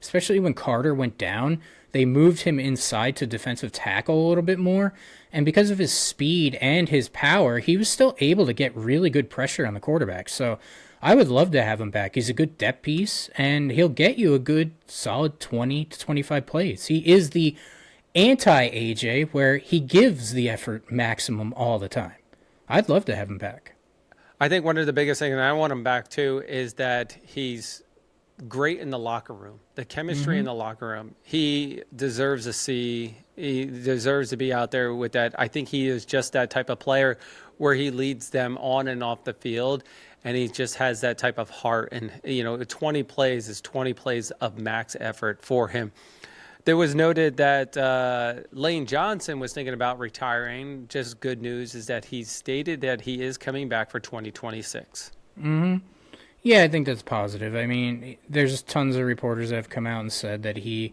Especially when Carter went down, they moved him inside to defensive tackle a little bit more. And because of his speed and his power, he was still able to get really good pressure on the quarterback. So I would love to have him back. He's a good depth piece, and he'll get you a good solid 20 to 25 plays. He is the anti-AJ, where he gives the effort maximum all the time. I'd love to have him back. I think one of the biggest things, and I want him back too, is that he's great in the locker room. The chemistry in the locker room. He deserves a C. He deserves to be out there with that. I think he is just that type of player where he leads them on and off the field, and he just has that type of heart. And, 20 plays is 20 plays of max effort for him. There was noted that Lane Johnson was thinking about retiring. Just good news is that he stated that he is coming back for 2026. Yeah, I think that's positive. I mean, there's tons of reporters that have come out and said that he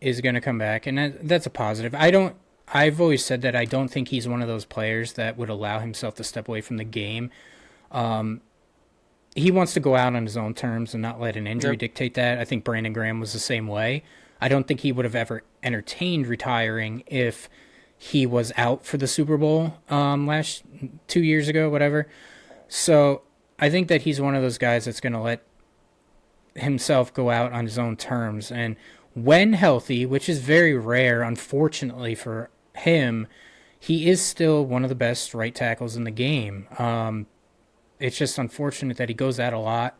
is going to come back, and that's a positive. I've always said that I don't think he's one of those players that would allow himself to step away from the game. He wants to go out on his own terms and not let an injury dictate that. I think Brandon Graham was the same way. I don't think he would have ever entertained retiring if he was out for the Super Bowl 2 years ago, whatever. So I think that he's one of those guys that's going to let himself go out on his own terms. And when healthy, which is very rare, unfortunately for him, he is still one of the best right tackles in the game. It's just unfortunate that he goes out a lot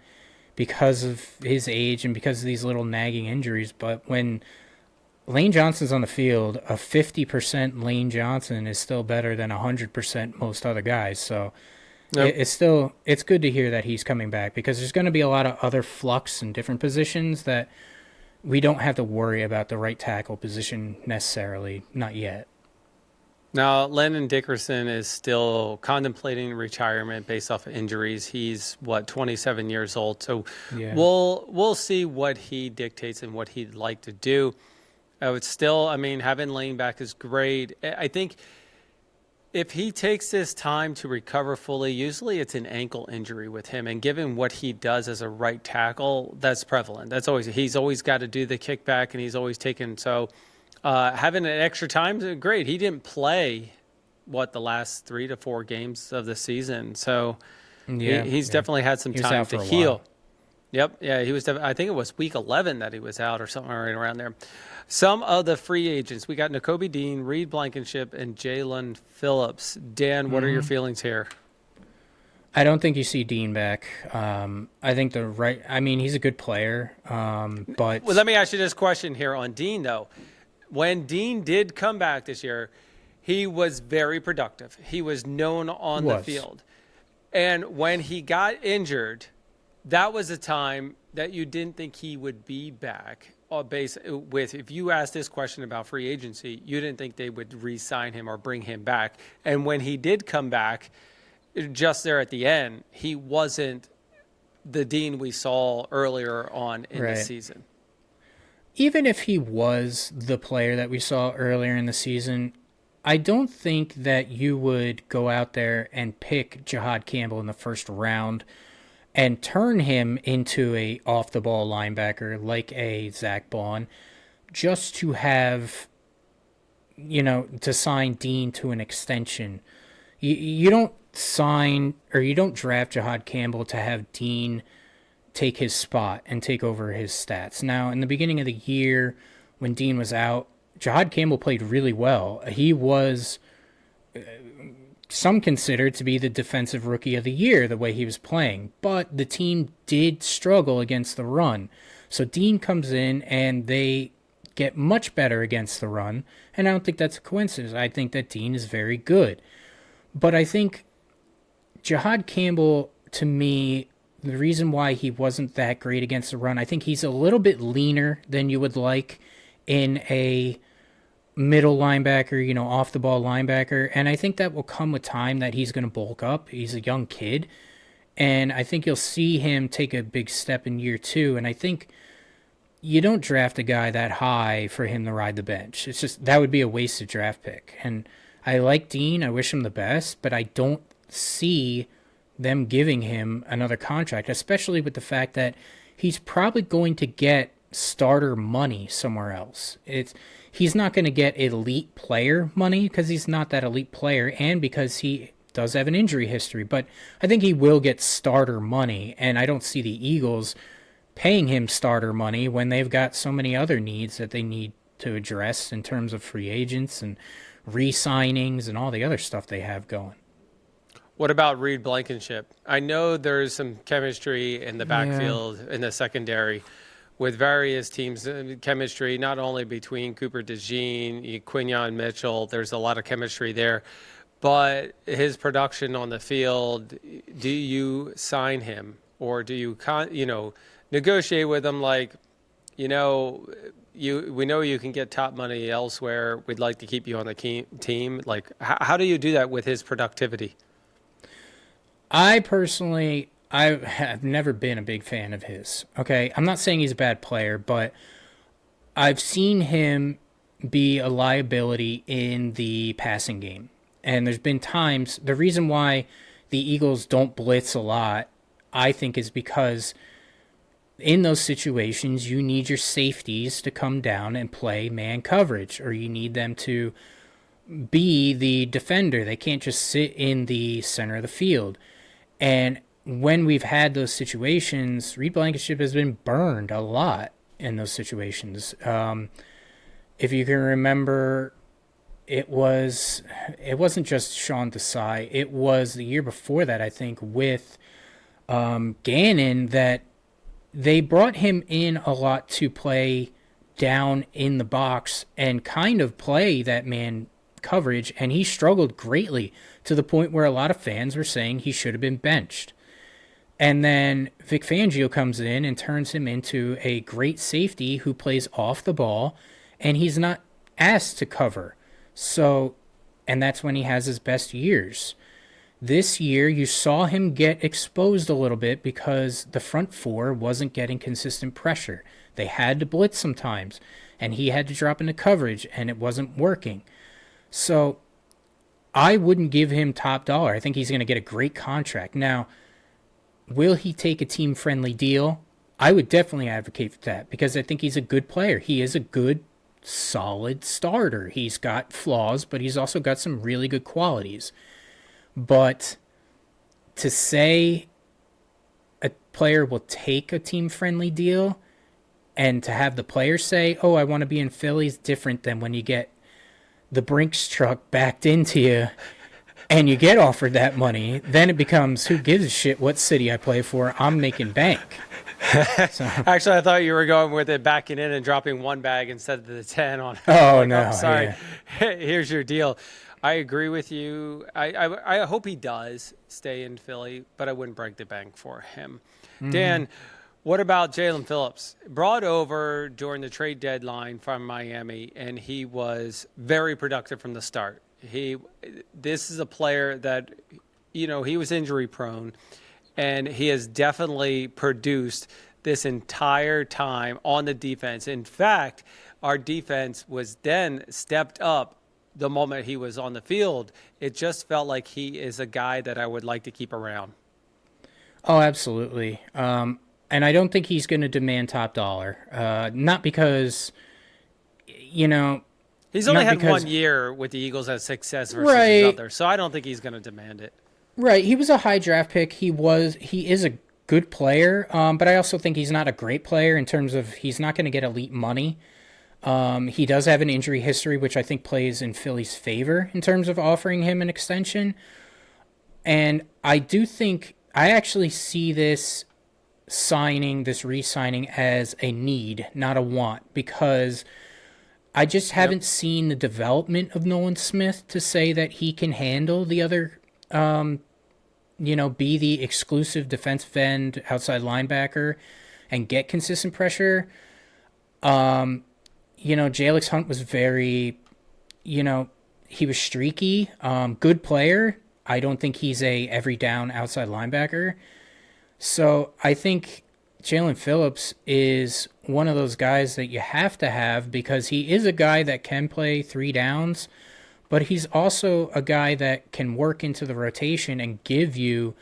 because of his age and because of these little nagging injuries. But when Lane Johnson's on the field, a 50% Lane Johnson is still better than 100% most other guys. So it's good to hear that he's coming back, because there's going to be a lot of other flux in different positions that we don't have to worry about the right tackle position necessarily, not yet. Now, Landon Dickerson is still contemplating retirement based off of injuries. He's 27 years old. So Yeah. we'll see what he dictates and what he'd like to do. It's still, I mean, having Lane back is great. I think if he takes this time to recover fully, usually it's an ankle injury with him. And given what he does as a right tackle, that's prevalent. He's always got to do the kickback, and he's always taken. So having an extra time is great. He didn't play, the last 3 to 4 games of the season. So he's definitely had some time to heal. Yep. Yeah, he was. I think it was week 11 that he was out or something right around there. Some of the free agents, we got Nakobe Dean, Reed Blankenship, and Jalen Phillips. Dan, what are your feelings here? I don't think you see Dean back. I think he's a good player, but... Well, let me ask you this question here on Dean, though. When Dean did come back this year, he was very productive. He was known on the field. And when he got injured, that was a time that you didn't think he would be back. If you asked this question about free agency, you didn't think they would re-sign him or bring him back. And when he did come back, just there at the end, he wasn't the Dean we saw earlier on in the season. Even if he was the player that we saw earlier in the season, I don't think that you would go out there and pick Jahad Campbell in the first round and turn him into a off-the-ball linebacker like a Zach Bond just to have, to sign Dean to an extension. You don't you don't draft Jahad Campbell to have Dean take his spot and take over his stats. Now, in the beginning of the year, when Dean was out, Jahad Campbell played really well. He was... some consider to be the defensive rookie of the year, the way he was playing. But the team did struggle against the run. So Dean comes in and they get much better against the run. And I don't think that's a coincidence. I think that Dean is very good. But I think Jahad Campbell, to me, the reason why he wasn't that great against the run, I think he's a little bit leaner than you would like in a middle linebacker, off the ball linebacker. And I think that will come with time that he's going to bulk up. He's a young kid. And I think you'll see him take a big step in year 2. And I think you don't draft a guy that high for him to ride the bench. It's just, that would be a wasted draft pick. And I like Dean. I wish him the best, but I don't see them giving him another contract, especially with the fact that he's probably going to get starter money somewhere else. He's not going to get elite player money because he's not that elite player and because he does have an injury history. But I think he will get starter money, and I don't see the Eagles paying him starter money when they've got so many other needs that they need to address in terms of free agents and re-signings and all the other stuff they have going. What about Reed Blankenship? I know there's some chemistry in the backfield, in the secondary, with various teams, chemistry, not only between Cooper DeJean, Quinyon Mitchell, there's a lot of chemistry there. But his production on the field, do you sign him? Or do you, negotiate with him like, we know you can get top money elsewhere. We'd like to keep you on the team. Like, how do you do that with his productivity? I have never been a big fan of his. Okay, I'm not saying he's a bad player, but I've seen him be a liability in the passing game. And there's been times, the reason why the Eagles don't blitz a lot, I think, is because in those situations, you need your safeties to come down and play man coverage, or you need them to be the defender. They can't just sit in the center of the field. And when we've had those situations, Reed Blankenship has been burned a lot in those situations. If you can remember, it wasn't just Sean Desai. It was the year before that, I think, with Gannon, that they brought him in a lot to play down in the box and kind of play that man coverage, and he struggled greatly to the point where a lot of fans were saying he should have been benched. And then Vic Fangio comes in and turns him into a great safety who plays off the ball, and he's not asked to cover. So and that's when he has his best years. This year, you saw him get exposed a little bit because the front four wasn't getting consistent pressure. They had to blitz sometimes, and he had to drop into coverage, and it wasn't working. So I wouldn't give him top dollar. I think he's going to get a great contract. Now, will he take a team-friendly deal? I would definitely advocate for that because I think he's a good player. He is a good, solid starter. He's got flaws, but he's also got some really good qualities. But to say a player will take a team-friendly deal and to have the player say, oh, I want to be in Philly is different than when you get the Brinks truck backed into you and you get offered that money. Then it becomes, who gives a shit what city I play for? I'm making bank. So. Actually, I thought you were going with it backing in and dropping one bag instead of the 10 on. Oh, like, no. Oh, sorry. Yeah. Here's your deal. I agree with you. I hope he does stay in Philly, but I wouldn't break the bank for him. Mm-hmm. Dan, what about Jalen Phillips? Brought over during the trade deadline from Miami, and he was very productive from the start. This is a player that, he was injury prone, and he has definitely produced this entire time on the defense. In fact, our defense was then stepped up the moment he was on the field. It just felt like he is a guy that I would like to keep around. Oh, absolutely. And I don't think he's going to demand top dollar. Not because, he's only had 1 year with the Eagles as success versus right. Other, so I don't think he's going to demand it. Right. He was a high draft pick. He is a good player, but I also think he's not a great player in terms of he's not going to get elite money. He does have an injury history, which I think plays in Philly's favor in terms of offering him an extension. And I actually see this re-signing as a need, not a want, because I just haven't seen the development of Nolan Smith to say that he can handle the other, be the exclusive defensive end outside linebacker and get consistent pressure. Jalix Hunt was very, he was streaky, good player. I don't think he's a every down outside linebacker. So I think Jalen Phillips is one of those guys that you have to have because he is a guy that can play 3 downs, but he's also a guy that can work into the rotation and give you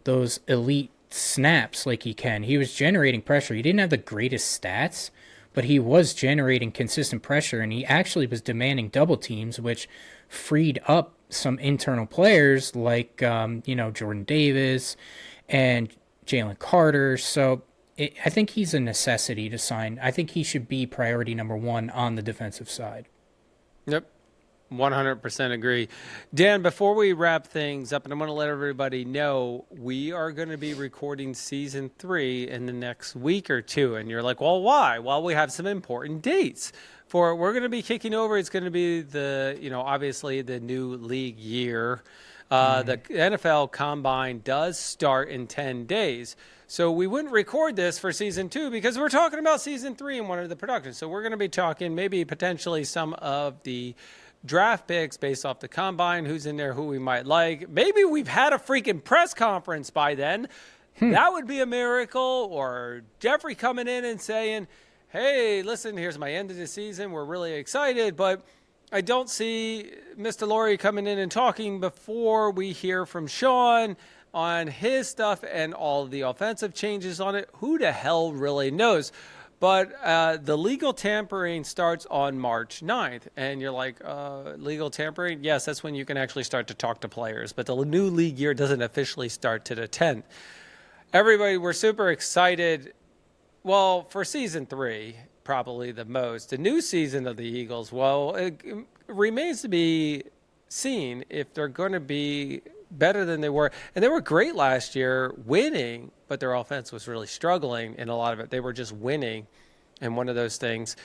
those elite snaps like he can. He was generating pressure. He didn't have the greatest stats, but he was generating consistent pressure, and he actually was demanding double teams, which freed up some internal players like, Jordan Davis and Jalen Carter. So I think he's a necessity to sign. I think he should be priority number 1 on the defensive side. Yep. 100% agree. Dan, before we wrap things up, and I'm going to let everybody know, we are going to be recording season 3 in the next week or 2. And you're like, well, why? Well, we have some important dates for it. We're going to be kicking over. It's going to be obviously the new league year. The NFL Combine does start in 10 days. So we wouldn't record this for season 2 because we're talking about season 3 in one of the productions. So we're going to be talking maybe potentially some of the draft picks based off the Combine, who's in there, who we might like. Maybe we've had a freaking press conference by then. That would be a miracle. Or Jeffrey coming in and saying, hey, listen, here's my end of the season. We're really excited, but I don't see Mr. Laurie coming in and talking before we hear from Sean on his stuff and all the offensive changes on it. Who the hell really knows? But the legal tampering starts on March 9th. And you're like, legal tampering? Yes, that's when you can actually start to talk to players. But the new league year doesn't officially start to the 10th. Everybody, we're super excited. Well, for season 3, probably the most. The new season of the Eagles, well, it remains to be seen if they're going to be better than they were. And they were great last year, winning, but their offense was really struggling in a lot of it. They were just winning in one of those things.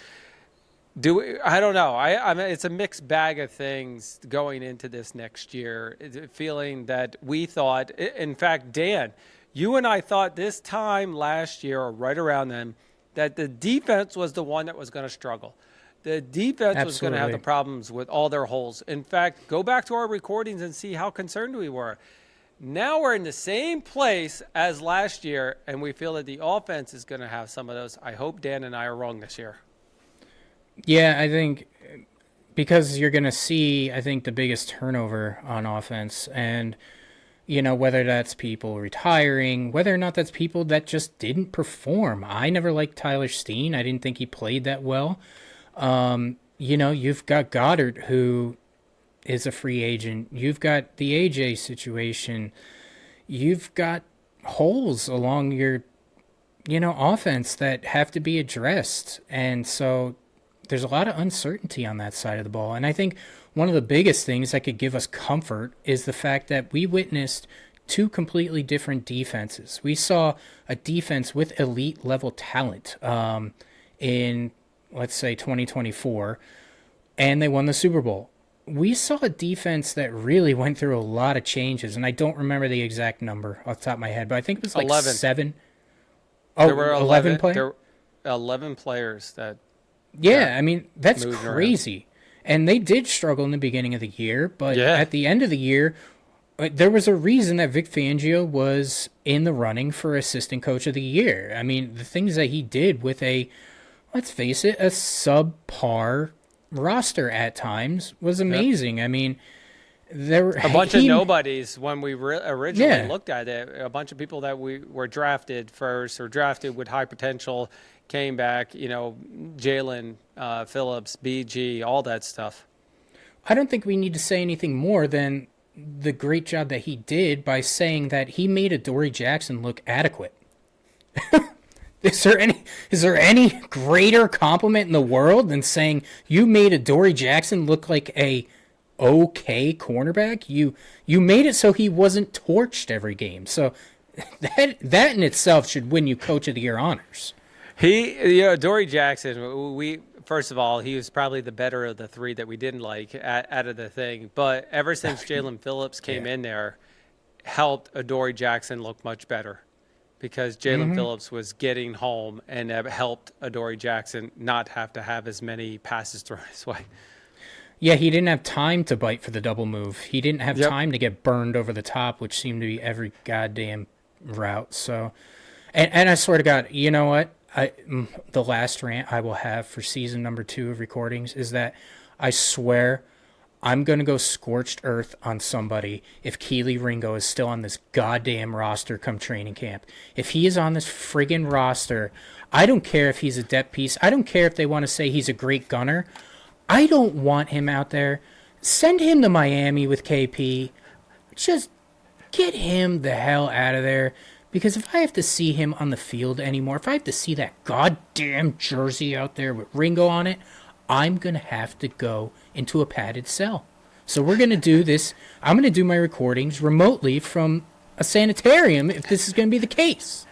I don't know. I mean, it's a mixed bag of things going into this next year, feeling that we thought, in fact, Dan, you and I thought this time last year or right around then that the defense was the one that was going to struggle. The defense was going to have the Absolutely. problems with all their holes. In fact, go back to our recordings and see how concerned we were. Now we're in the same place as last year, and we feel that the offense is going to have some of those. I hope Dan and I are wrong this year. Yeah, I think because you're going to see, I think, the biggest turnover on offense. And, whether that's people retiring, whether or not that's people that just didn't perform. I never liked Tyler Steen. I didn't think he played that well. You've got Goddard, who is a free agent. You've got the AJ situation. You've got holes along your, offense that have to be addressed. And so there's a lot of uncertainty on that side of the ball. And I think one of the biggest things that could give us comfort is the fact that we witnessed two completely different defenses. We saw a defense with elite level talent in, let's say, 2024, and they won the Super Bowl. We saw a defense that really went through a lot of changes, and I don't remember the exact number off the top of my head, but I think it was like 11. 7. Oh, There were 11 players? There were 11 players that. Yeah, I mean, that's moved crazy. And they did struggle in the beginning of the year, but Yeah. at the end of the year, there was a reason that Vic Fangio was in the running for assistant coach of the year. I mean, the things that he did with let's face it, a subpar roster at times was amazing. I mean, there were A bunch of nobodies when we originally looked at it. A bunch of people that we were drafted first or drafted with high potential came back, Jalen, Phillips, BG, all that stuff. I don't think we need to say anything more than the great job that he did by saying that he made Adoree Jackson look adequate. Is there any greater compliment in the world than saying you made Adoree Jackson look like a okay cornerback? You made it so he wasn't torched every game. So that in itself should win you Coach of the Year honors. Adoree Jackson, first of all, he was probably the better of the three that we didn't like out of the thing. But ever since Jalen Phillips came in there, helped Adoree Jackson look much better because Jalen Phillips was getting home and helped Adoree Jackson not have to have as many passes thrown his way. Yeah, he didn't have time to bite for the double move. He didn't have time to get burned over the top, which seemed to be every goddamn route. So, and I swear to God, you know what? The last rant I will have for season number 2 of recordings is that I swear I'm going to go scorched earth on somebody if Kelee Ringo is still on this goddamn roster come training camp. If he is on this friggin' roster, I don't care if he's a depth piece. I don't care if they want to say he's a great gunner. I don't want him out there. Send him to Miami with KP. Just get him the hell out of there. Because if I have to see him on the field anymore, if I have to see that goddamn jersey out there with Ringo on it, I'm going to have to go into a padded cell. So we're going to do this. I'm going to do my recordings remotely from a sanitarium if this is going to be the case.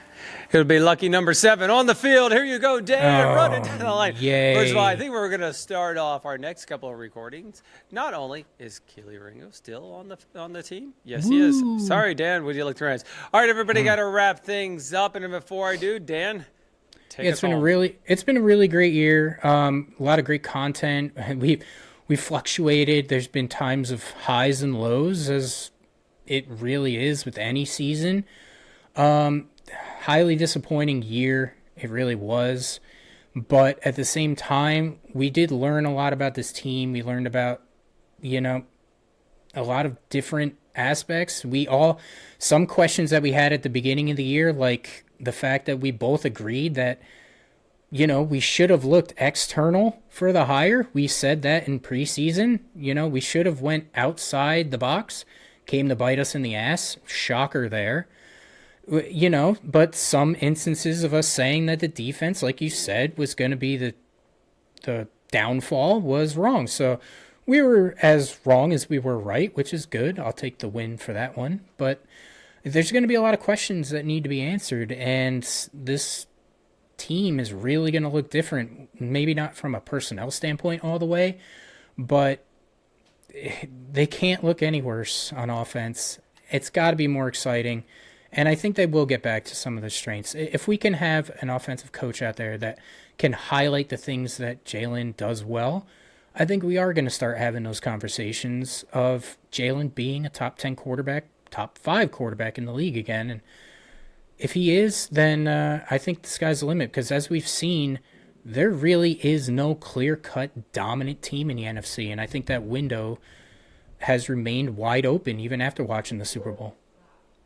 It'll be lucky number 7 on the field. Here you go, Dan. Run it down the line. Yay. First of all, I think we're going to start off our next couple of recordings. Not only is Kelee Ringo still on the team, yes, he is. Sorry, Dan. Would you like to rant? All right, everybody, got to wrap things up. And before I do, Dan, take us home. It's been a really great year. A lot of great content. We've fluctuated. There's been times of highs and lows, as it really is with any season. Highly disappointing year. It really was. But at the same time, we did learn a lot about this team. We learned about, a lot of different aspects. Some questions that we had at the beginning of the year, like the fact that we both agreed that, we should have looked external for the hire. We said that in preseason. We should have went outside the box. Came to bite us in the ass. Shocker there. But some instances of us saying that the defense, like you said, was going to be the downfall was wrong. So we were as wrong as we were right, which is good. I'll take the win for that one. But there's going to be a lot of questions that need to be answered, and this team is really going to look different. Maybe not from a personnel standpoint all the way, but they can't look any worse on offense. It's got to be more exciting. And I think they will get back to some of the strengths. If we can have an offensive coach out there that can highlight the things that Jalen does well, I think we are going to start having those conversations of Jalen being a top 10 quarterback, top 5 quarterback in the league again. And if he is, then I think the sky's the limit, because as we've seen, there really is no clear-cut dominant team in the NFC. And I think that window has remained wide open even after watching the Super Bowl.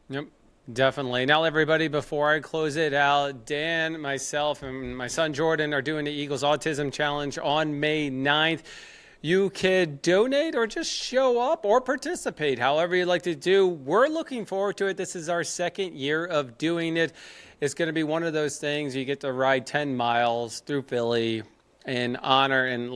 Yep. Definitely. Now, everybody, before I close it out, Dan, myself, and my son Jordan are doing the Eagles Autism Challenge on May 9th. You could donate or just show up or participate, however you'd like to do. We're looking forward to it. This is our second year of doing it. It's going to be one of those things you get to ride 10 miles through Philly in honor and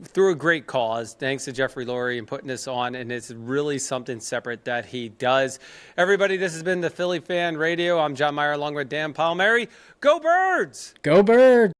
through a great cause. Thanks to Jeffrey Lurie and putting this on, and it's really something separate that he does. Everybody, this has been the Philly Fan Radio. I'm John Myer along with Dan Palmieri. Go Birds! Go Birds!